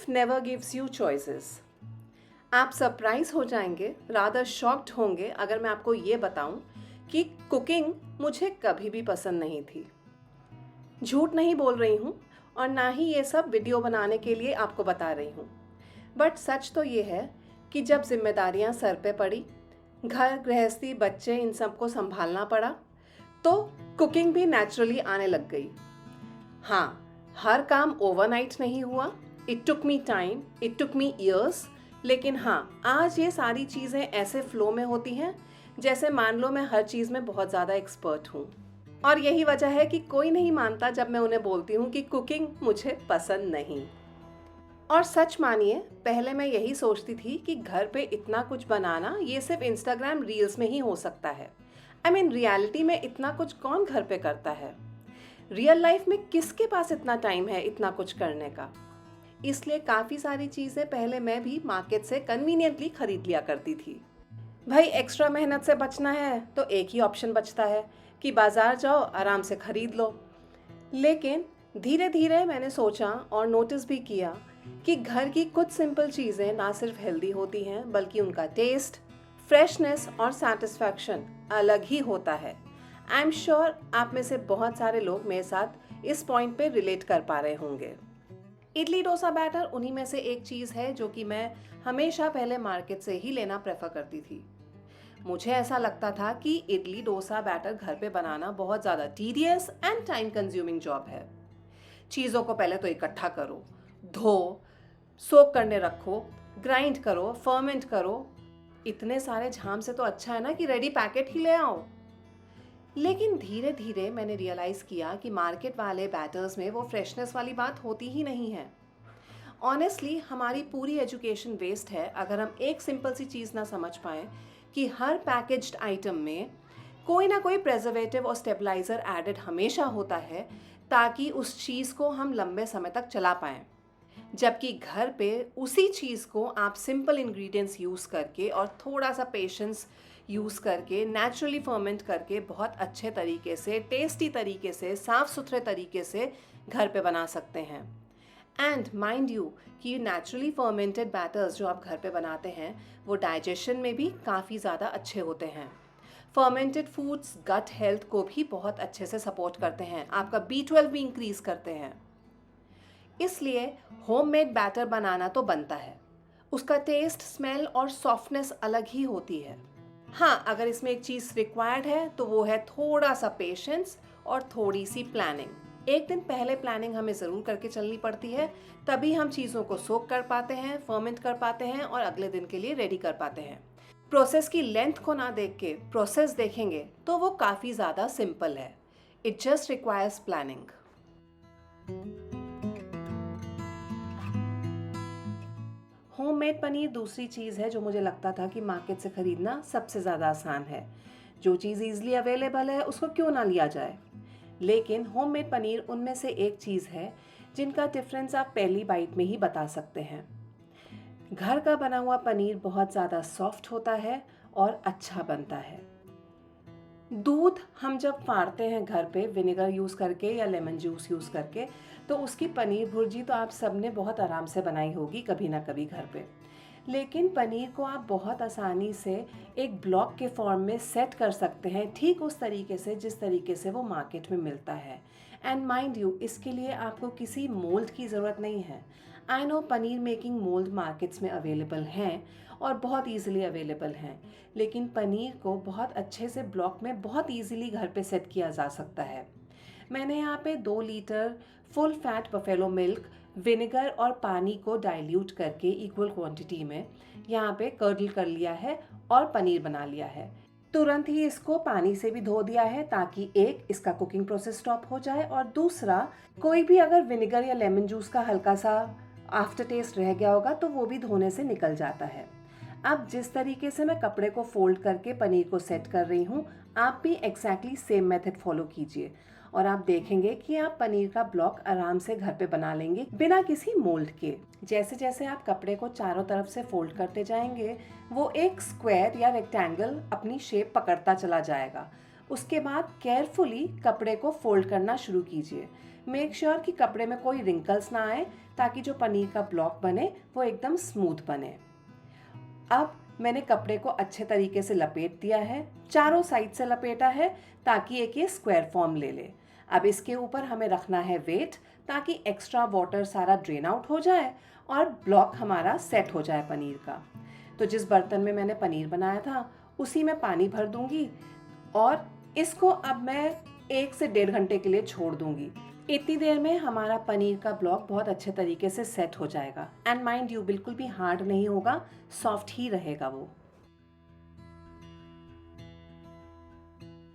Life never gives you choices. आप surprise हो जाएंगे, रादर शॉक्ड होंगे अगर मैं आपको ये बताऊं कि कुकिंग मुझे कभी भी पसंद नहीं थी। झूठ नहीं बोल रही हूँ और ना ही ये सब वीडियो बनाने के लिए आपको बता रही हूँ। बट सच तो ये है कि जब जिम्मेदारियाँ सर पे पड़ी, घर गृहस्थी बच्चे इन सबको संभालना पड़ा, तो कुकिंग भी नेचुरली आने लग गई। हाँ, हर काम ओवरनाइट नहीं हुआ। It took me time, it took me years. लेकिन हाँ, आज ये सारी चीज़ें ऐसे फ्लो में होती हैं जैसे मान लो मैं हर चीज़ में बहुत ज़्यादा एक्सपर्ट हूँ। और यही वजह है कि कोई नहीं मानता जब मैं उन्हें बोलती हूँ कि कुकिंग मुझे पसंद नहीं। और सच मानिए, पहले मैं यही सोचती थी कि घर पे इतना कुछ बनाना ये सिर्फ इंस्टाग्राम रील्स में ही हो सकता है। रियलिटी में इतना कुछ कौन घर पे करता है? रियल लाइफ में किसके पास इतना टाइम है इतना कुछ करने का? इसलिए काफ़ी सारी चीज़ें पहले मैं भी मार्केट से कन्वीनियंटली खरीद लिया करती थी। भाई, एक्स्ट्रा मेहनत से बचना है तो एक ही ऑप्शन बचता है कि बाज़ार जाओ, आराम से खरीद लो। लेकिन धीरे धीरे मैंने सोचा और नोटिस भी किया कि घर की कुछ सिंपल चीज़ें ना सिर्फ हेल्दी होती हैं, बल्कि उनका टेस्ट, फ्रेशनेस और सेटिस्फैक्शन अलग ही होता है। आई एम श्योर आप में से बहुत सारे लोग मेरे साथ इस पॉइंट पे रिलेट कर पा रहे होंगे। इडली डोसा बैटर उन्हीं में से एक चीज़ है जो कि मैं हमेशा पहले मार्केट से ही लेना प्रेफर करती थी। मुझे ऐसा लगता था कि इडली डोसा बैटर घर पे बनाना बहुत ज़्यादा tedious and time consuming job है। चीज़ों को पहले तो इकट्ठा करो, धो, सोक करने रखो, ग्राइंड करो, फर्मेंट करो। इतने सारे झाम से तो अच्छा है ना कि रेडी पैकेट ही ले आओ। लेकिन धीरे धीरे मैंने रियलाइज़ किया कि मार्केट वाले बैटर्स में वो फ्रेशनेस वाली बात होती ही नहीं है। ऑनेस्टली हमारी पूरी एजुकेशन वेस्ट है अगर हम एक सिंपल सी चीज़ ना समझ पाएँ कि हर पैकेज्ड आइटम में कोई ना कोई प्रेजर्वेटिव और स्टेबलाइज़र एडेड हमेशा होता है, ताकि उस चीज़ को हम लंबे समय तक चला पाएँ। जबकि घर पे उसी चीज़ को आप सिंपल इंग्रेडिएंट्स यूज़ करके और थोड़ा सा पेशेंस यूज़ करके नेचुरली फर्मेंट करके बहुत अच्छे तरीके से, टेस्टी तरीके से, साफ़ सुथरे तरीके से घर पे बना सकते हैं। एंड माइंड यू कि नेचुरली फर्मेंटेड बैटर्स जो आप घर पे बनाते हैं वो डाइजेशन में भी काफ़ी ज़्यादा अच्छे होते हैं। फर्मेंटेड फूड्स गट हेल्थ को भी बहुत अच्छे से सपोर्ट करते हैं, आपका B12 भी इंक्रीज़ करते हैं। इसलिए होममेड बैटर बनाना तो बनता है। उसका टेस्ट, स्मेल और सॉफ्टनेस अलग ही होती है। हाँ, अगर इसमें एक चीज़ रिक्वायर्ड है तो वो है थोड़ा सा पेशेंस और थोड़ी सी प्लानिंग। एक दिन पहले प्लानिंग हमें ज़रूर करके चलनी पड़ती है, तभी हम चीज़ों को सोक कर पाते हैं, फर्मेंट कर पाते हैं और अगले दिन के लिए रेडी कर पाते हैं। प्रोसेस की लेंथ को ना देख के प्रोसेस देखेंगे तो वो काफ़ी ज़्यादा सिंपल है। It just requires planning. Homemade paneer दूसरी चीज़ है जो मुझे लगता था कि मार्केट से ख़रीदना सबसे ज़्यादा आसान है। जो चीज़ ईज़िली अवेलेबल है उसको क्यों ना लिया जाए। लेकिन होममेड पनीर उनमें से एक चीज़ है जिनका डिफरेंस आप पहली बाइट में ही बता सकते हैं। घर का बना हुआ पनीर बहुत ज़्यादा सॉफ्ट होता है और अच्छा बनता है। दूध हम जब फाड़ते हैं घर पे विनेगर यूज़ करके या लेमन जूस यूज़ करके, तो उसकी पनीर भुर्जी तो आप सबने बहुत आराम से बनाई होगी कभी ना कभी घर पे। लेकिन पनीर को आप बहुत आसानी से एक ब्लॉक के फॉर्म में सेट कर सकते हैं, ठीक उस तरीके से जिस तरीके से वो मार्केट में मिलता है। एंड माइंड यू, इसके लिए आपको किसी मोल्ड की ज़रूरत नहीं है। I know paneer making mould markets में अवेलेबल हैं और बहुत ईजिली अवेलेबल हैं, लेकिन पनीर को बहुत अच्छे से ब्लॉक में बहुत ईजिली घर पे सेट किया जा सकता है। मैंने यहाँ पे 2 litre full fat buffalo milk, vinegar और पानी को डाइल्यूट करके इक्वल क्वांटिटी में यहाँ पे कर्डल कर लिया है और पनीर बना लिया है। तुरंत ही इसको पानी से भी धो दिया है ताकि एक इसका कुकिंग प्रोसेस स्टॉप हो जाए, और दूसरा कोई भी अगर विनेगर या लेमन जूस का हल्का सा आफ्टर टेस्ट रह गया होगा तो वो भी धोने से निकल जाता है। अब जिस तरीके से मैं कपड़े को फोल्ड करके पनीर को सेट कर रही हूँ, आप भी एग्जैक्टली सेम मेथड फॉलो कीजिए और आप देखेंगे कि आप पनीर का ब्लॉक आराम से घर पे बना लेंगे बिना किसी मोल्ड के। जैसे जैसे आप कपड़े को चारों तरफ से फोल्ड करते जाएंगे, वो एक स्क्वायर या रेक्टेंगल अपनी शेप पकड़ता चला जाएगा उसके बाद केयरफुली कपड़े को फोल्ड करना शुरू कीजिए। मेक श्योर कि कपड़े में कोई रिंकल्स ना आए, ताकि जो पनीर का ब्लॉक बने वो एकदम स्मूथ बने। अब मैंने कपड़े को अच्छे तरीके से लपेट दिया है, चारों साइड से लपेटा है, ताकि एक ये स्क्वायर फॉर्म ले ले। अब इसके ऊपर हमें रखना है वेट, ताकि एक्स्ट्रा वाटर सारा ड्रेन आउट हो जाए और ब्लॉक हमारा सेट हो जाए पनीर का। तो जिस बर्तन में मैंने पनीर बनाया था उसी में पानी भर दूंगी और इसको अब मैं 1 से 1.5 घंटे के लिए छोड़ दूंगी। इतनी देर में हमारा पनीर का ब्लॉक बहुत अच्छे तरीके से सेट हो जाएगा। एंड माइंड यू, बिल्कुल भी हार्ड नहीं होगा, सॉफ्ट ही रहेगा वो।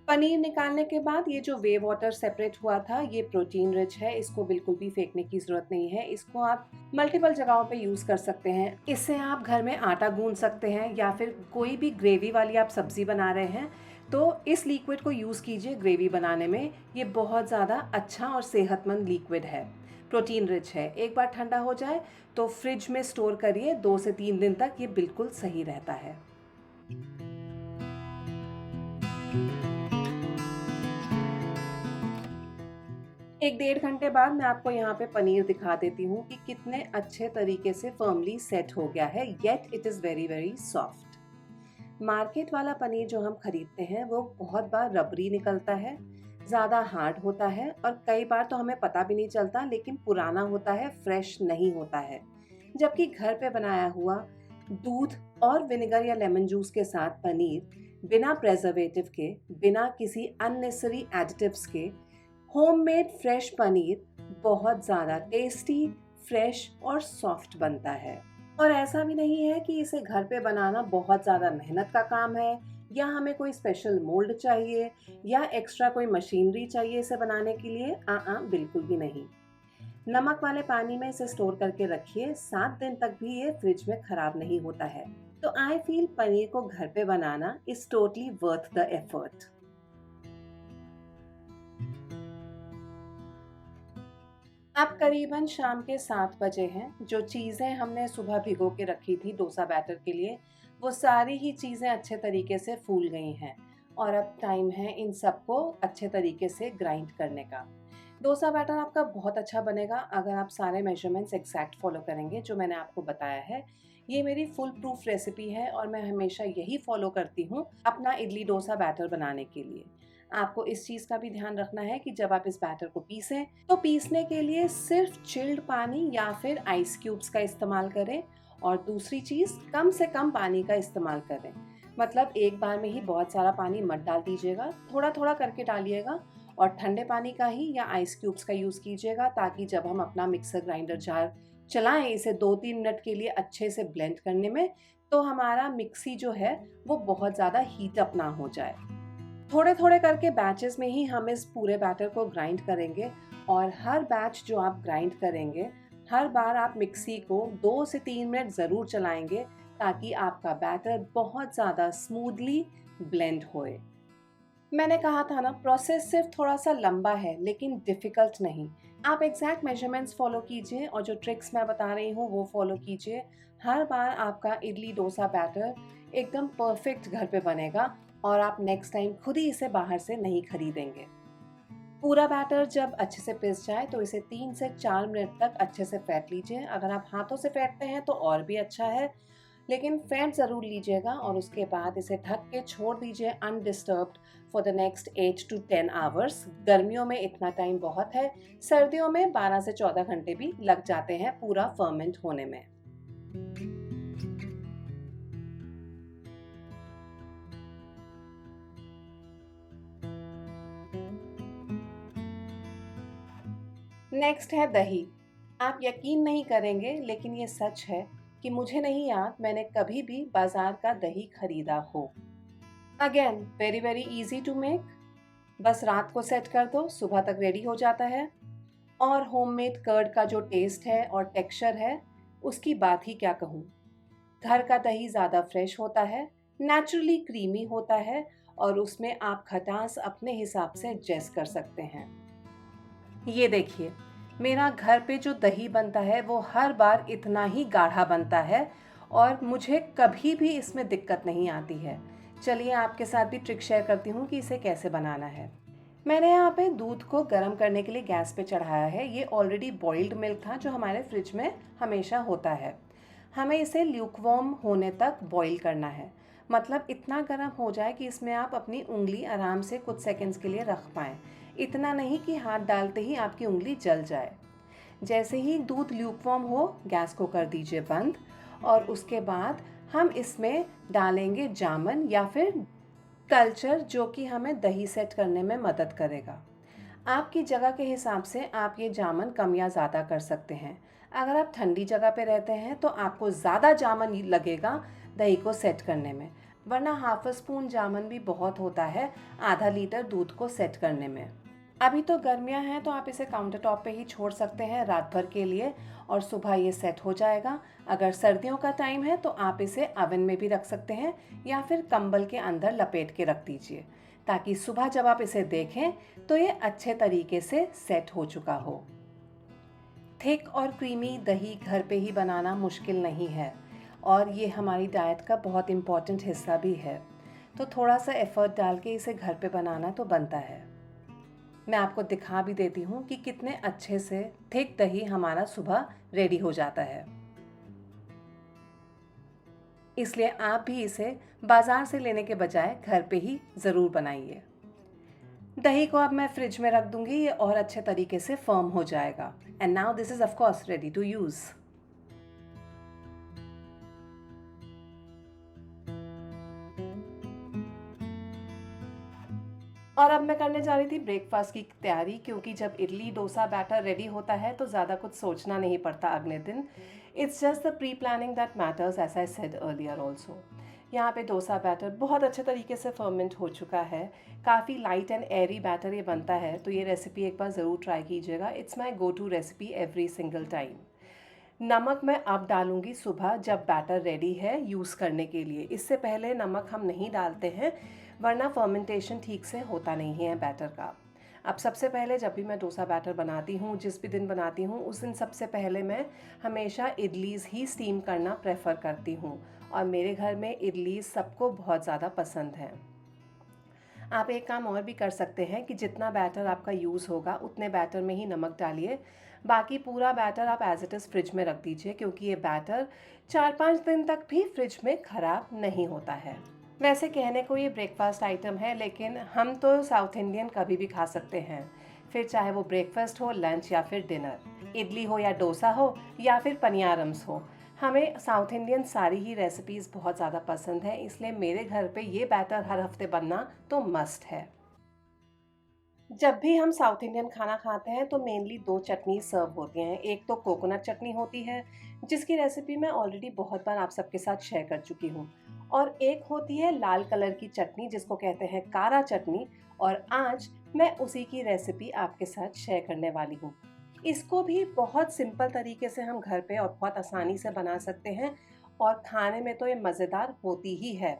पनीर निकालने के बाद ये जो वे वाटर सेपरेट हुआ था, ये प्रोटीन रिच है, इसको बिल्कुल भी फेंकने की जरूरत नहीं है। इसको आप मल्टीपल जगहों पे यूज कर सकते हैं। इससे आप घर में आटा गूंद सकते हैं, या फिर कोई भी ग्रेवी वाली आप सब्जी बना रहे हैं तो इस लिक्विड को यूज कीजिए ग्रेवी बनाने में। ये बहुत ज़्यादा अच्छा और सेहतमंद लिक्विड है, प्रोटीन रिच है। एक बार ठंडा हो जाए तो फ्रिज में स्टोर करिए, 2 से 3 दिन तक ये बिल्कुल सही रहता है। एक 1.5 घंटे बाद मैं आपको यहाँ पे पनीर दिखा देती हूँ कि कितने अच्छे तरीके से फर्मली सेट हो गया है, yet it is very very soft. Market वाला पनीर जो हम खरीदते हैं वो बहुत बार रबरी निकलता है, ज़्यादा हार्ड होता है और कई बार तो हमें पता भी नहीं चलता, लेकिन पुराना होता है, फ्रेश नहीं होता है। जबकि घर पे बनाया हुआ दूध और विनेगर या लेमन जूस के साथ पनीर बिना प्रेजर्वेटिव के, बिना किसी अननेसेसरी एडिटिव्स के, होममेड फ्रेश पनीर बहुत ज़्यादा टेस्टी, फ्रेश और सॉफ्ट बनता है। और ऐसा भी नहीं है कि इसे घर पे बनाना बहुत ज़्यादा मेहनत का काम है, या हमें कोई स्पेशल मोल्ड चाहिए या एक्स्ट्रा कोई मशीनरी चाहिए इसे बनाने के लिए। बिल्कुल भी नहीं। नमक वाले पानी में इसे स्टोर करके रखिए, 7 दिन तक भी ये फ्रिज में खराब नहीं होता है। तो आई फील पनीर को घर पे बनाना is totally worth the effort. अब करीबन शाम के 7 बजे हैं। जो चीज़ें हमने सुबह भिगो के रखी थी डोसा बैटर के लिए, वो सारी ही चीज़ें अच्छे तरीके से फूल गई हैं और अब टाइम है इन सबको अच्छे तरीके से ग्राइंड करने का। डोसा बैटर आपका बहुत अच्छा बनेगा अगर आप सारे मेजरमेंट्स एग्जैक्ट फॉलो करेंगे जो मैंने आपको बताया है। ये मेरी फुल प्रूफ रेसिपी है और मैं हमेशा यही फॉलो करती हूँ अपना इडली डोसा बैटर बनाने के लिए। आपको इस चीज़ का भी ध्यान रखना है कि जब आप इस बैटर को पीसें तो पीसने के लिए सिर्फ चिल्ड पानी या फिर आइस क्यूब्स का इस्तेमाल करें, और दूसरी चीज़ कम से कम पानी का इस्तेमाल करें। मतलब एक बार में ही बहुत सारा पानी मत डाल दीजिएगा, थोड़ा थोड़ा करके डालिएगा और ठंडे पानी का ही या आइस क्यूब्स का यूज़ कीजिएगा, ताकि जब हम अपना मिक्सर ग्राइंडर जार चलाएं इसे 2-3 मिनट के लिए अच्छे से ब्लेंड करने में, तो हमारा मिक्सी जो है वो बहुत ज़्यादा हीट अप ना हो जाए। थोड़े थोड़े करके बैचेस में ही हम इस पूरे बैटर को ग्राइंड करेंगे, और हर बैच जो आप ग्राइंड करेंगे हर बार आप मिक्सी को 2 से 3 मिनट ज़रूर चलाएंगे, ताकि आपका बैटर बहुत ज़्यादा स्मूथली ब्लेंड होए। मैंने कहा था ना, प्रोसेस सिर्फ थोड़ा सा लंबा है लेकिन डिफ़िकल्ट नहीं। आप एग्जैक्ट मेजरमेंट्स फॉलो कीजिए और जो ट्रिक्स मैं बता रही हूँ वो फॉलो कीजिए। हर बार आपका इडली डोसा बैटर एकदम परफेक्ट घर पे बनेगा और आप नेक्स्ट टाइम खुद ही इसे बाहर से नहीं खरीदेंगे। पूरा बैटर जब अच्छे से पिस जाए तो इसे 3 से 4 मिनट तक अच्छे से फेंट लीजिए। अगर आप हाथों से फेंटते हैं तो और भी अच्छा है, लेकिन फेंट ज़रूर लीजिएगा और उसके बाद इसे ढक के छोड़ दीजिए undisturbed for the next 8 to 10 hours. गर्मियों में इतना टाइम बहुत है, सर्दियों में 12 से 14 घंटे भी लग जाते हैं पूरा फर्मेंट होने में। नेक्स्ट है दही। आप यकीन नहीं करेंगे लेकिन ये सच है कि मुझे नहीं याद मैंने कभी भी बाजार का दही खरीदा हो। Again very very easy to make. बस रात को सेट कर दो, सुबह तक रेडी हो जाता है। और होममेड कर्ड का जो टेस्ट है और टेक्सचर है उसकी बात ही क्या कहूँ। घर का दही ज़्यादा फ्रेश होता है, नेचुरली क्रीमी होता है और उसमें आप खटास अपने हिसाब से एडजस्ट कर सकते हैं। ये देखिए, मेरा घर पे जो दही बनता है वो हर बार इतना ही गाढ़ा बनता है और मुझे कभी भी इसमें दिक्कत नहीं आती है। चलिए आपके साथ भी ट्रिक शेयर करती हूँ कि इसे कैसे बनाना है। मैंने यहाँ पे दूध को गर्म करने के लिए गैस पे चढ़ाया है। ये ऑलरेडी बॉइल्ड मिल्क था जो हमारे फ्रिज में हमेशा होता है। हमें इसे ल्यूकवार्म होने तक बॉईल करना है, मतलब इतना गर्म हो जाए कि इसमें आप अपनी उंगली आराम से कुछ सेकंड्स के लिए रख पाएँ। इतना नहीं कि हाथ डालते ही आपकी उंगली जल जाए। जैसे ही दूध ल्यूकवार्म हो, गैस को कर दीजिए बंद और उसके बाद हम इसमें डालेंगे जामन या फिर कल्चर, जो कि हमें दही सेट करने में मदद करेगा। आपकी जगह के हिसाब से आप ये जामन कम या ज़्यादा कर सकते हैं। अगर आप ठंडी जगह पे रहते हैं तो आपको ज़्यादा जामन लगेगा दही को सेट करने में, वरना हाफ स्पून जामन भी बहुत होता है आधा लीटर दूध को सेट करने में। अभी तो गर्मियां हैं तो आप इसे काउंटर टॉप पे ही छोड़ सकते हैं रात भर के लिए और सुबह ये सेट हो जाएगा। अगर सर्दियों का टाइम है तो आप इसे ओवन में भी रख सकते हैं या फिर कंबल के अंदर लपेट के रख दीजिए, ताकि सुबह जब आप इसे देखें तो ये अच्छे तरीके से सेट हो चुका हो। थिक और क्रीमी दही घर पे ही बनाना मुश्किल नहीं है और ये हमारी डाइट का बहुत इम्पॉर्टेंट हिस्सा भी है, तो थोड़ा सा एफर्ट डाल के इसे घर पे बनाना तो बनता है। मैं आपको दिखा भी देती हूँ कि कितने अच्छे से थिक दही हमारा सुबह रेडी हो जाता है। इसलिए आप भी इसे बाज़ार से लेने के बजाय घर पे ही ज़रूर बनाइए। दही को अब मैं फ्रिज में रख दूंगी, ये और अच्छे तरीके से फर्म हो जाएगा। And now this is of course ready to use. और अब मैं करने जा रही थी ब्रेकफास्ट की तैयारी, क्योंकि जब इडली डोसा बैटर रेडी होता है तो ज़्यादा कुछ सोचना नहीं पड़ता अगले दिन। It's just the pre planning that matters, as I said earlier also. यहाँ पे डोसा बैटर बहुत अच्छे तरीके से फर्मेंट हो चुका है, काफ़ी लाइट एंड एयरी बैटर ये बनता है, तो ये रेसिपी एक बार ज़रूर ट्राई कीजिएगा। It's my go to recipe every single time. नमक मैं अब डालूंगी सुबह जब बैटर रेडी है यूज़ करने के लिए। इससे पहले नमक हम नहीं डालते हैं, वरना फर्मेंटेशन ठीक से होता नहीं है बैटर का। अब सबसे पहले जब भी मैं डोसा बैटर बनाती हूँ, जिस भी दिन बनाती हूँ, उस दिन सबसे पहले मैं हमेशा इडलीज़ ही स्टीम करना प्रेफर करती हूँ और मेरे घर में इडलीज़ सबको बहुत ज़्यादा पसंद है। आप एक काम और भी कर सकते हैं कि जितना बैटर आपका यूज़ होगा उतने बैटर में ही नमक डालिए, बाकी पूरा बैटर आप एज इट इज़ फ्रिज में रख दीजिए, क्योंकि ये बैटर 4-5 दिन तक भी फ्रिज में ख़राब नहीं होता है। वैसे कहने को ये ब्रेकफास्ट आइटम है, लेकिन हम तो साउथ इंडियन कभी भी खा सकते हैं, फिर चाहे वो ब्रेकफास्ट हो, लंच या फिर डिनर, इडली हो या डोसा हो या फिर पनियारम्स हो। हमें साउथ इंडियन सारी ही रेसिपीज़ बहुत ज़्यादा पसंद है, इसलिए मेरे घर पे ये बैटर हर हफ्ते बनना तो मस्ट है। जब भी हम साउथ इंडियन खाना खाते हैं तो मेनली 2 चटनी सर्व होती हैं। एक तो कोकोनट चटनी होती है, जिसकी रेसिपी मैं ऑलरेडी बहुत बार आप सबके साथ शेयर कर चुकी हूँ, और एक होती है लाल कलर की चटनी जिसको कहते हैं कारा चटनी, और आज मैं उसी की रेसिपी आपके साथ शेयर करने वाली हूँ। इसको भी बहुत सिंपल तरीके से हम घर पे और बहुत आसानी से बना सकते हैं और खाने में तो ये मज़ेदार होती ही है।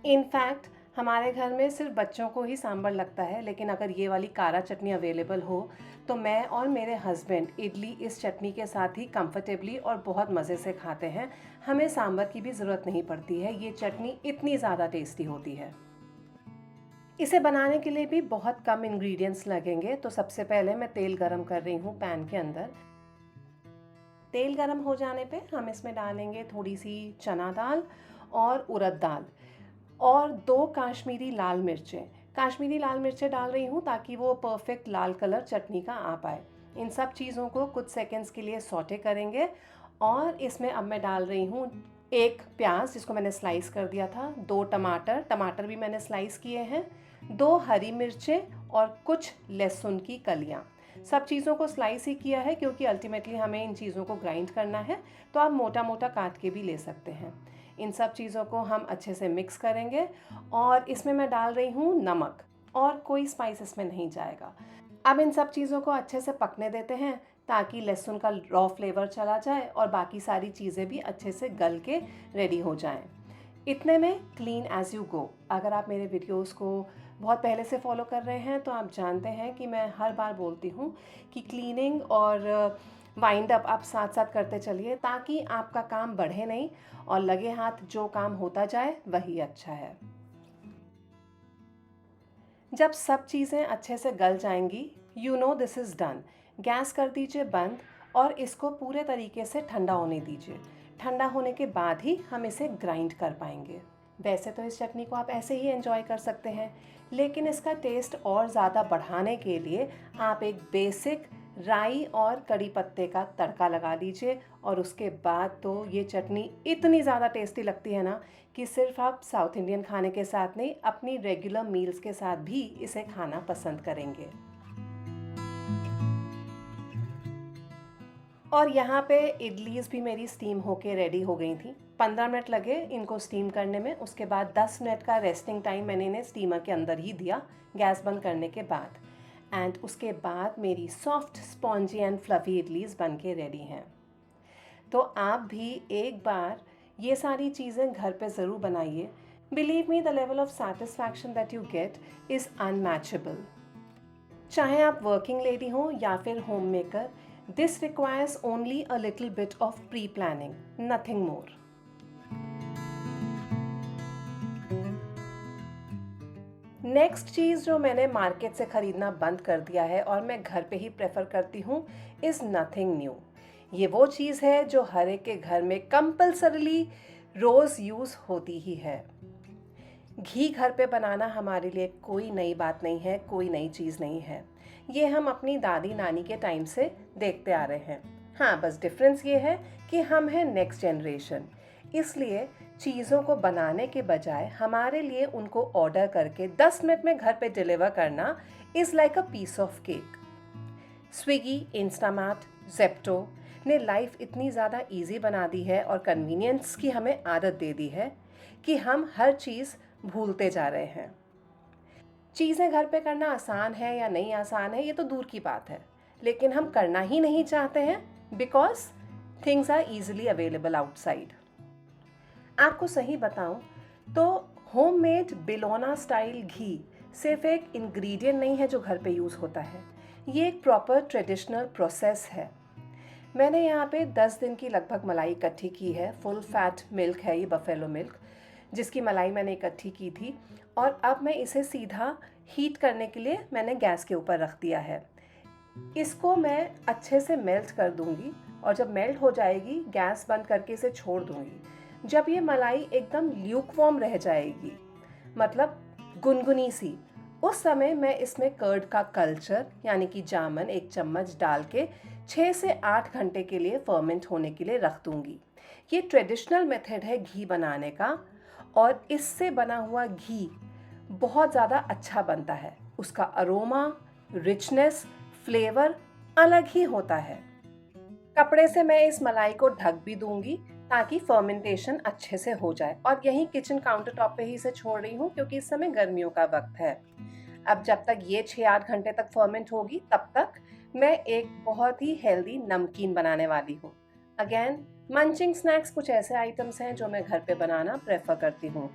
इनफैक्ट हमारे घर में सिर्फ बच्चों को ही सांभर लगता है, लेकिन अगर ये वाली कारा चटनी अवेलेबल हो तो मैं और मेरे हस्बैंड इडली इस चटनी के साथ ही कंफर्टेबली और बहुत मज़े से खाते हैं। हमें सांभर की भी ज़रूरत नहीं पड़ती है, ये चटनी इतनी ज़्यादा टेस्टी होती है। इसे बनाने के लिए भी बहुत कम इंग्रेडिएंट्स लगेंगे। तो सबसे पहले मैं तेल गरम कर रही हूँ पैन के अंदर। तेल गरम हो जाने पे हम इसमें डालेंगे थोड़ी सी चना दाल और उड़द दाल और 2 काश्मीरी लाल मिर्चें। काश्मीरी लाल मिर्चें डाल रही हूँ ताकि वो परफेक्ट लाल कलर चटनी का आ पाए। इन सब चीज़ों को कुछ सेकंड्स के लिए सौटे करेंगे और इसमें अब मैं डाल रही हूँ 1 प्याज जिसको मैंने स्लाइस कर दिया था, 2 टमाटर भी मैंने स्लाइस किए हैं, 2 हरी मिर्चें और कुछ लहसुन की कलियाँ। सब चीज़ों को स्लाइस ही किया है क्योंकि अल्टीमेटली हमें इन चीज़ों को ग्राइंड करना है, तो आप मोटा मोटा काट के भी ले सकते हैं। इन सब चीज़ों को हम अच्छे से मिक्स करेंगे और इसमें मैं डाल रही हूँ नमक, और कोई स्पाइस इसमें नहीं जाएगा। अब इन सब चीज़ों को अच्छे से पकने देते हैं ताकि लहसुन का रॉ फ्लेवर चला जाए और बाकी सारी चीज़ें भी अच्छे से गल के रेडी हो जाएं। इतने में क्लीन एज़ यू गो। अगर आप मेरे वीडियोस को बहुत पहले से फॉलो कर रहे हैं तो आप जानते हैं कि मैं हर बार बोलती हूँ कि क्लीनिंग और वाइंड अप आप साथ साथ करते चलिए, ताकि आपका काम बढ़े नहीं और लगे हाथ जो काम होता जाए वही अच्छा है। जब सब चीज़ें अच्छे से गल जाएंगी, you know this is done. Gas कर दीजिए बंद और इसको पूरे तरीके से ठंडा होने दीजिए। ठंडा होने के बाद ही हम इसे ग्राइंड कर पाएंगे। वैसे तो इस चटनी को आप ऐसे ही एंजॉय कर सकते हैं, लेकिन इसका टेस्ट और ज़्यादा बढ़ाने के लिए आप एक बेसिक राई और कड़ी पत्ते का तड़का लगा लीजिए और उसके बाद तो ये चटनी इतनी ज़्यादा टेस्टी लगती है ना कि सिर्फ आप साउथ इंडियन खाने के साथ नहीं, अपनी रेगुलर मील्स के साथ भी इसे खाना पसंद करेंगे। और यहाँ पे इडलीज़ भी मेरी स्टीम होके रेडी हो गई थी। 15 मिनट लगे इनको स्टीम करने में। उसके बाद 10 मिनट का रेस्टिंग टाइम मैंने इन्हें स्टीमर के अंदर ही दिया, गैस बंद करने के बाद। एंड उसके बाद मेरी सॉफ्ट स्पॉन्जी एंड फ्लफ़ी इडलीज़ बन के रेडी हैं। तो आप भी एक बार ये सारी चीज़ें घर पे ज़रूर बनाइए। Believe me, the level of satisfaction that you get is unmatchable. चाहे आप वर्किंग लेडी हो या फिर home maker, this requires only a little bit of pre planning, nothing more. Next चीज़ जो मैंने मार्केट से ख़रीदना बंद कर दिया है और मैं घर पे ही प्रेफर करती हूँ इज़ नथिंग न्यू। ये वो चीज़ है जो हर एक के घर में कंपल्सरीली रोज़ यूज़ होती ही है। घी घर पे बनाना हमारे लिए कोई नई बात नहीं है, कोई नई चीज़ नहीं है। ये हम अपनी दादी नानी के टाइम से देखते आ रहे हैं। हाँ, बस डिफरेंस ये है कि हम हैं नेक्स्ट जनरेशन, इसलिए चीज़ों को बनाने के बजाय हमारे लिए उनको ऑर्डर करके 10 मिनट में घर पे डिलीवर करना is like a piece of cake. Swiggy, Instamart, Zepto ने लाइफ इतनी ज़्यादा इजी बना दी है और कन्वीनियंस की हमें आदत दे दी है कि हम हर चीज़ भूलते जा रहे हैं। चीज़ें घर पे करना आसान है या नहीं आसान है ये तो दूर की बात है, लेकिन हम करना ही नहीं चाहते हैं because things are easily available outside. आपको सही बताऊं तो होममेड बिलोना स्टाइल घी सिर्फ एक इंग्रेडिएंट नहीं है जो घर पे यूज़ होता है, ये एक प्रॉपर ट्रेडिशनल प्रोसेस है। मैंने यहाँ पे 10 दिन की लगभग मलाई इकट्ठी की है। फुल फैट मिल्क है ये, बफेलो मिल्क, जिसकी मलाई मैंने इकट्ठी की थी और अब मैं इसे सीधा हीट करने के लिए मैंने गैस के ऊपर रख दिया है। इसको मैं अच्छे से मेल्ट कर दूंगी और जब मेल्ट हो जाएगी गैस बंद करके इसे छोड़ दूंगी। जब ये मलाई एकदम ल्यूकवार्म रह जाएगी, मतलब गुनगुनी सी, उस समय मैं इसमें कर्ड का कल्चर यानी कि जामन 1 चम्मच डाल के 6 से 8 घंटे के लिए फर्मेंट होने के लिए रख दूंगी। ये ट्रेडिशनल मेथड है घी बनाने का और इससे बना हुआ घी बहुत ज़्यादा अच्छा बनता है। उसका अरोमा, रिचनेस, फ्लेवर अलग ही होता है। कपड़े से मैं इस मलाई को ढक भी दूंगी ताकि फर्मेंटेशन अच्छे से हो जाए और यहीं किचन काउंटर टॉप पे ही इसे छोड़ रही हूँ क्योंकि इस समय गर्मियों का वक्त है। अब जब तक ये 6-8 घंटे तक फर्मेंट होगी तब तक मैं एक बहुत ही हेल्दी नमकीन बनाने वाली हूँ। अगेन, मंचिंग स्नैक्स कुछ ऐसे आइटम्स हैं जो मैं घर पे बनाना प्रेफर करती हूँ।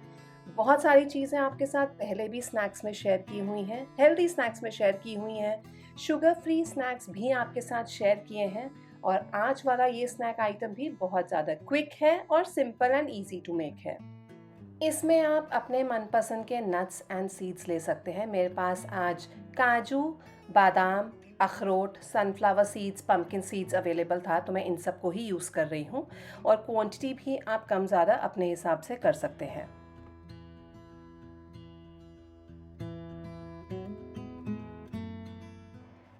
बहुत सारी चीज़ें आपके साथ पहले भी स्नैक्स में शेयर की हुई हैं, हेल्दी स्नैक्स में शेयर की हुई हैं, शुगर फ्री स्नैक्स भी आपके साथ शेयर किए हैं और आज वाला ये स्नैक आइटम भी बहुत ज़्यादा क्विक है और simple and easy to make है। इसमें आप अपने मनपसंद के नट्स एंड सीड्स ले सकते हैं। मेरे पास आज काजू, बादाम, अखरोट, sunflower seeds, pumpkin seeds available था तो मैं इन सब को ही यूज़ कर रही हूँ और क्वांटिटी भी आप कम ज़्यादा अपने हिसाब से कर सकते हैं।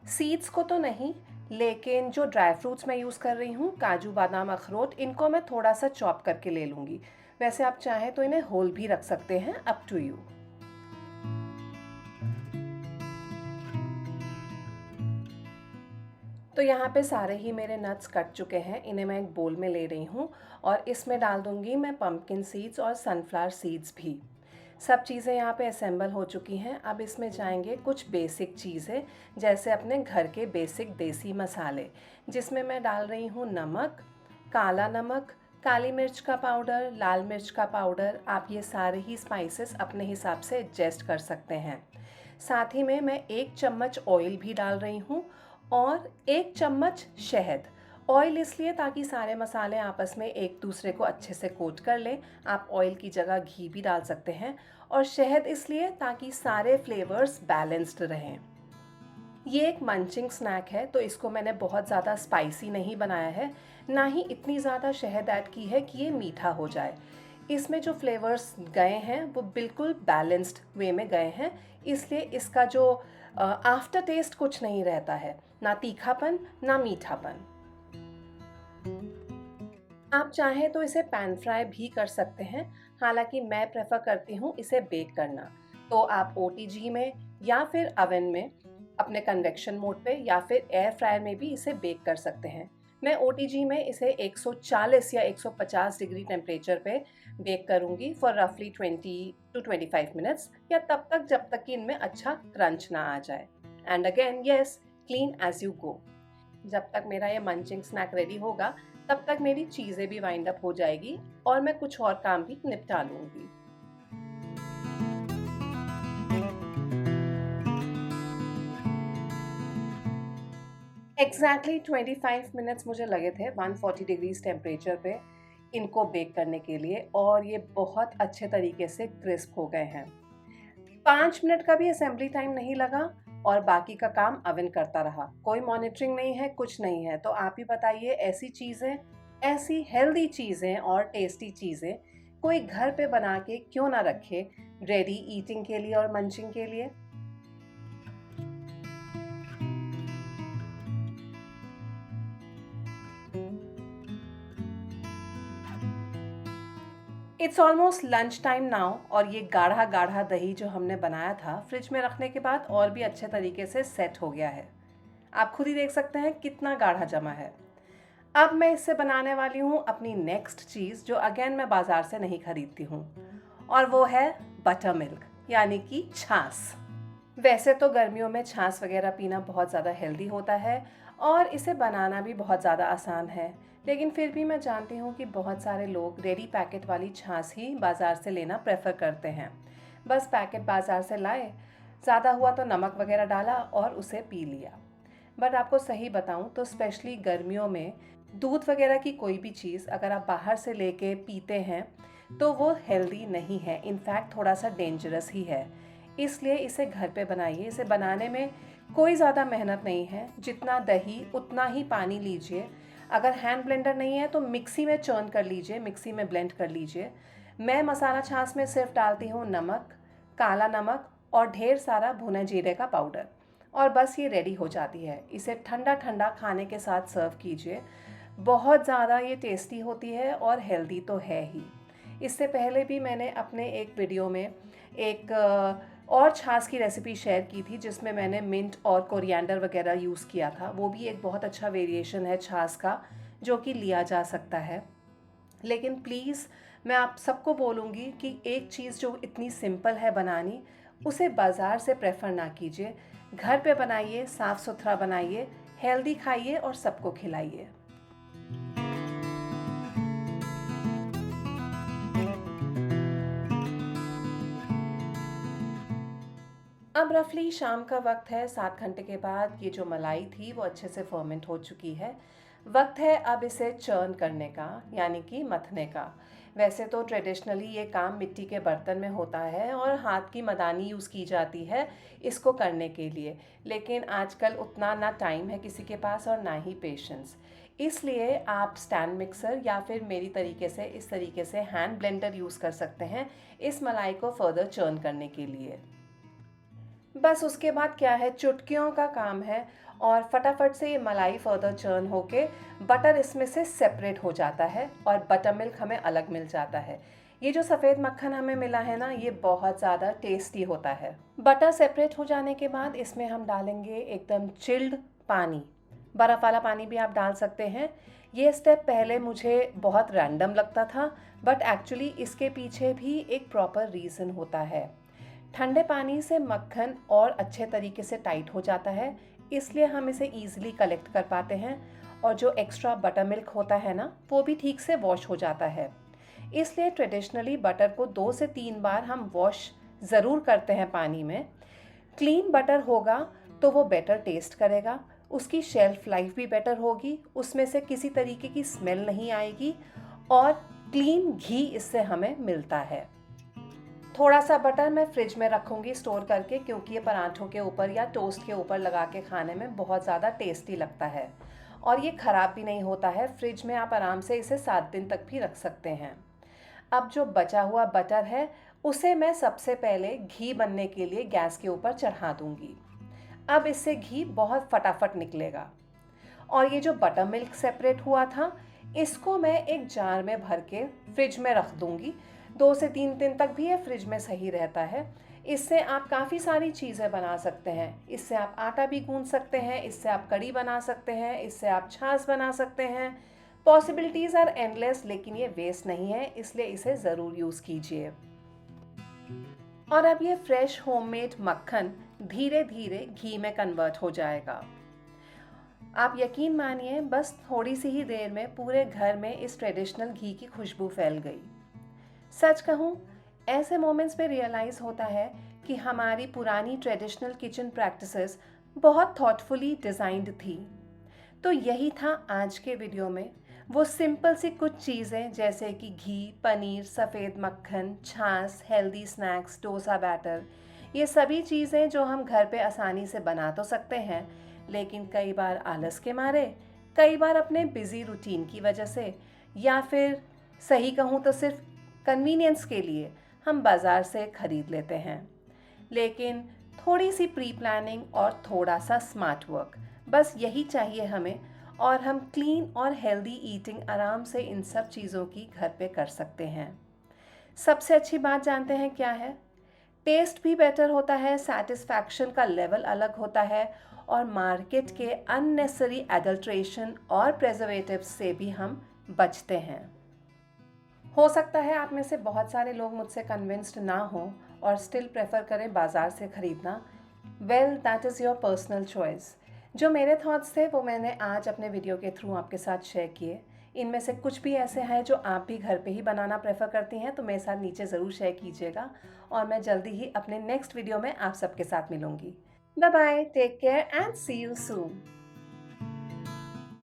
सीड्स को तो नहीं, लेकिन जो ड्राई फ्रूट्स मैं यूज़ कर रही हूँ, काजू, बादाम, अखरोट, इनको मैं थोड़ा सा चॉप करके ले लूँगी। वैसे आप चाहें तो इन्हें होल भी रख सकते हैं, अप टू यू। तो यहाँ पे सारे ही मेरे नट्स कट चुके हैं, इन्हें मैं एक बोल में ले रही हूँ और इसमें डाल दूँगी मैं पम्पकिन सीड्स और सनफ्लावर सीड्स भी। सब चीज़ें यहाँ पे असेंबल हो चुकी हैं। अब इसमें जाएंगे कुछ बेसिक चीज़ें, जैसे अपने घर के बेसिक देसी मसाले, जिसमें मैं डाल रही हूँ नमक, काला नमक, काली मिर्च का पाउडर, लाल मिर्च का पाउडर। आप ये सारे ही स्पाइसेस अपने हिसाब से एडजस्ट कर सकते हैं। साथ ही में मैं 1 चम्मच ऑयल भी डाल रही हूँ और 1 चम्मच शहद। ऑयल इसलिए ताकि सारे मसाले आपस में एक दूसरे को अच्छे से कोट कर लें। आप ऑयल की जगह घी भी डाल सकते हैं और शहद इसलिए ताकि सारे फ्लेवर्स बैलेंस्ड रहें। ये एक मंचिंग स्नैक है, तो इसको मैंने बहुत ज़्यादा स्पाइसी नहीं बनाया है, ना ही इतनी ज़्यादा शहद ऐड की है कि ये मीठा हो जाए। इसमें जो फ्लेवर्स गए हैं वो बिल्कुल बैलेंस्ड वे में गए हैं, इसलिए इसका जो आफ्टर टेस्ट कुछ नहीं रहता है, ना तीखापन ना मीठापन। आप चाहें तो इसे पैन फ्राई भी कर सकते हैं, हालांकि मैं प्रेफर करती हूँ इसे बेक करना। तो आप ओटीजी में या फिर अवन में अपने कन्वेक्शन मोड पे या फिर एयर फ्रायर में भी इसे बेक कर सकते हैं। मैं ओटीजी में इसे 140 या 150 डिग्री टेम्परेचर पे बेक करूँगी फॉर रफली 20 to 25 मिनट्स, या तब तक जब तक कि इनमें अच्छा क्रंच ना आ जाए। And again yes, clean as you go. जब तक मेरा ये मंचिंग स्नैक रेडी होगा तब तक मेरी चीज़ें भी वाइंड अप हो जाएगी और मैं कुछ और काम भी निपटा लूँगी। एग्जैक्टली 25 मिनट्स मुझे लगे थे 140 डिग्रीज टेम्परेचर पे इनको बेक करने के लिए, और ये बहुत अच्छे तरीके से क्रिस्प हो गए हैं। 5 मिनट का भी असेंबली टाइम नहीं लगा और बाकी का काम अवन करता रहा। कोई मॉनिटरिंग नहीं है, कुछ नहीं है। तो आप ही बताइए, ऐसी चीज़ें, ऐसी हेल्दी चीज़ें और टेस्टी चीज़ें कोई घर पे बना के क्यों ना रखे रेडी ईटिंग के लिए और मंचिंग के लिए। It's almost lunch time now, और ये गाढ़ा गाढ़ा दही जो हमने बनाया था फ्रिज में रखने के बाद और भी अच्छे तरीके से सेट हो गया है। आप खुद ही देख सकते हैं कितना गाढ़ा जमा है। अब मैं इससे बनाने वाली हूँ अपनी नेक्स्ट चीज़, जो अगेन मैं बाज़ार से नहीं खरीदती हूँ, और वो है बटर मिल्क, यानी कि छाछ। वैसे तो गर्मियों में छाछ वगैरह पीना बहुत ज़्यादा हेल्दी होता है और इसे बनाना भी बहुत ज़्यादा आसान है, लेकिन फिर भी मैं जानती हूँ कि बहुत सारे लोग रेडी पैकेट वाली छाछ ही बाज़ार से लेना प्रेफर करते हैं। बस पैकेट बाज़ार से लाए, ज़्यादा हुआ तो नमक वगैरह डाला और उसे पी लिया। बट आपको सही बताऊँ तो स्पेशली गर्मियों में दूध वगैरह की कोई भी चीज़ अगर आप बाहर से लेके पीते हैं तो वो हेल्दी नहीं है, इनफैक्ट थोड़ा सा डेंजरस ही है। इसलिए इसे घर पे बनाइए। इसे बनाने में कोई ज़्यादा मेहनत नहीं है, जितना दही उतना ही पानी लीजिए। अगर हैंड ब्लेंडर नहीं है तो मिक्सी में चर्न कर लीजिए, मिक्सी में ब्लेंड कर लीजिए। मैं मसाला छाछ में सिर्फ डालती हूँ नमक, काला नमक और ढेर सारा भुने जीरे का पाउडर, और बस ये रेडी हो जाती है। इसे ठंडा ठंडा खाने के साथ सर्व कीजिए। बहुत ज़्यादा ये टेस्टी होती है और हेल्दी तो है ही। इससे पहले भी मैंने अपने एक वीडियो में एक और छाछ की रेसिपी शेयर की थी, जिसमें मैंने मिंट और कोरिएंडर वगैरह यूज़ किया था। वो भी एक बहुत अच्छा वेरिएशन है छाछ का, जो कि लिया जा सकता है। लेकिन प्लीज़ मैं आप सबको बोलूँगी कि एक चीज़ जो इतनी सिंपल है बनानी, उसे बाज़ार से प्रेफर ना कीजिए। घर पे बनाइए, साफ़ सुथरा बनाइए, हेल्दी खाइए और सबको खिलाइए। अब रफली शाम का वक्त है। 7 घंटे के बाद ये जो मलाई थी वो अच्छे से फर्मेंट हो चुकी है। वक्त है अब इसे चर्न करने का, यानी कि मथने का। वैसे तो ट्रेडिशनली ये काम मिट्टी के बर्तन में होता है और हाथ की मदानी यूज़ की जाती है इसको करने के लिए, लेकिन आजकल उतना ना टाइम है किसी के पास और ना ही पेशेंस। इसलिए आप स्टैंड मिक्सर या फिर मेरी तरीके से इस तरीके से हैंड ब्लेंडर यूज़ कर सकते हैं इस मलाई को फर्दर चर्न करने के लिए। बस उसके बाद क्या है, चुटकियों का काम है और फटाफट से ये मलाई फर्दर चर्न होके बटर इसमें से सेपरेट हो जाता है और बटर मिल्क हमें अलग मिल जाता है। ये जो सफ़ेद मक्खन हमें मिला है ना, ये बहुत ज़्यादा टेस्टी होता है। बटर सेपरेट हो जाने के बाद इसमें हम डालेंगे एकदम चिल्ड पानी। बर्फ़ वाला पानी भी आप डाल सकते हैं। ये स्टेप पहले मुझे बहुत रैंडम लगता था, बट एक्चुअली इसके पीछे भी एक प्रॉपर रीज़न होता है। ठंडे पानी से मक्खन और अच्छे तरीके से टाइट हो जाता है, इसलिए हम इसे ईजिली कलेक्ट कर पाते हैं, और जो एक्स्ट्रा बटर मिल्क होता है ना, वो भी ठीक से वॉश हो जाता है। इसलिए ट्रेडिशनली बटर को 2 से 3 बार हम वॉश ज़रूर करते हैं पानी में। क्लीन बटर होगा तो वो बेटर टेस्ट करेगा, उसकी शेल्फ लाइफ भी बेटर होगी, उसमें से किसी तरीके की स्मेल नहीं आएगी और क्लीन घी इससे हमें मिलता है। थोड़ा सा बटर मैं फ्रिज में रखूँगी स्टोर करके, क्योंकि ये पराठों के ऊपर या टोस्ट के ऊपर लगा के खाने में बहुत ज़्यादा टेस्टी लगता है और ये ख़राब भी नहीं होता है। फ्रिज में आप आराम से इसे 7 दिन तक भी रख सकते हैं। अब जो बचा हुआ बटर है उसे मैं सबसे पहले घी बनने के लिए गैस के ऊपर चढ़ा दूँगी। अब इससे घी बहुत फटाफट निकलेगा। और ये जो बटर मिल्क सेपरेट हुआ था इसको मैं एक जार में भर के फ्रिज में रख दूँगी। 2 से 3 दिन तक भी ये फ्रिज में सही रहता है। इससे आप काफ़ी सारी चीज़ें बना सकते हैं। इससे आप आटा भी गूँथ सकते हैं, इससे आप कढ़ी बना सकते हैं, इससे आप छाछ बना सकते हैं। पॉसिबिलिटीज़ आर एंडलेस, लेकिन ये वेस्ट नहीं है, इसलिए इसे ज़रूर यूज़ कीजिए। और अब ये फ्रेश होममेड मक्खन धीरे धीरे घी में कन्वर्ट हो जाएगा। आप यकीन मानिए, बस थोड़ी सी ही देर में पूरे घर में इस ट्रेडिशनल घी की खुशबू फैल गई। सच कहूँ, ऐसे मोमेंट्स पे रियलाइज़ होता है कि हमारी पुरानी ट्रेडिशनल किचन प्रैक्टिसेस बहुत थॉटफुली डिज़ाइंड थी। तो यही था आज के वीडियो में, वो सिंपल सी कुछ चीज़ें जैसे कि घी, पनीर, सफ़ेद मक्खन, छाछ, हेल्दी स्नैक्स, डोसा बैटर, ये सभी चीज़ें जो हम घर पे आसानी से बना तो सकते हैं, लेकिन कई बार आलस के मारे, कई बार अपने बिज़ी रूटीन की वजह से, या फिर सही कहूँ तो सिर्फ कन्वीनियंस के लिए हम बाज़ार से ख़रीद लेते हैं। लेकिन थोड़ी सी प्री प्लानिंग और थोड़ा सा स्मार्ट वर्क, बस यही चाहिए हमें, और हम क्लीन और हेल्दी ईटिंग आराम से इन सब चीज़ों की घर पे कर सकते हैं। सबसे अच्छी बात जानते हैं क्या है? टेस्ट भी बेटर होता है, सेटिस्फैक्शन का लेवल अलग होता है, और मार्केट के अननेसेसरी एडल्ट्रेशन और प्रेजर्वेटिव्स से भी हम बचते हैं। हो सकता है आप में से बहुत सारे लोग मुझसे कन्विंस्ड ना हो और स्टिल प्रेफर करें बाज़ार से ख़रीदना। Well, that is your personal choice. जो मेरे थॉट्स थे वो मैंने आज अपने वीडियो के थ्रू आपके साथ शेयर किए। इनमें से कुछ भी ऐसे हैं जो आप भी घर पे ही बनाना प्रेफर करती हैं, तो मेरे साथ नीचे ज़रूर शेयर कीजिएगा, और मैं जल्दी ही अपने नेक्स्ट वीडियो में आप सबके साथ मिलूँगी। Bye bye, take care and see you soon.